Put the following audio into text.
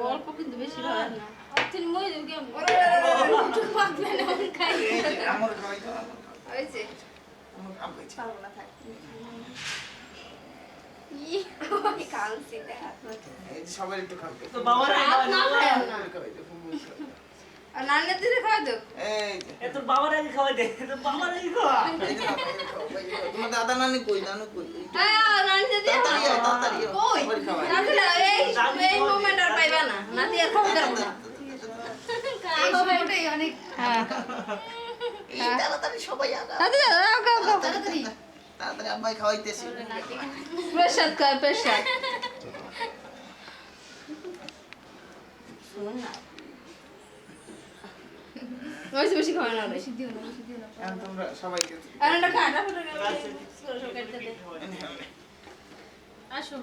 অল্প কিন্তু বেশি হয় না তুমি মই দেব কেমন খাই আমার খাওয়াই তো হইছে আমার কাম হইছে পারবো না থাক ই কালসি দেখা এই যে সবাই একটু খাবে তো বাবার না খায় না খাওয়াই তো আর নান্না দিলে খাওয়া দাও এই যে এ তোর বাবার আগে খাওয়াই দে তোর বাবার আগে খাওয়া এই যে তোমার দাদা নানি কই নানু কই নান্না দিদি তাড়াতাড়ি কই সবাই খাওয়াই নান্না এই মোমেন্ট আর পাইবা না নাতি আর খাওয়া দাও না এই সময়টাই অনেক হ্যাঁ এই তাড়াতাড়ি সবাই আগা নাতি দাও গাও গাও তাড়াতাড়ি তাড়াতাড়ি আব্বাই খাওয়াইতেছি প্রসাদ খায় প্রসাদ শুন না বেশি বেশি খাওয়া না বেশি দিও না এখন তোমরা সবাইকে আর একটা খাটা ফটো আসো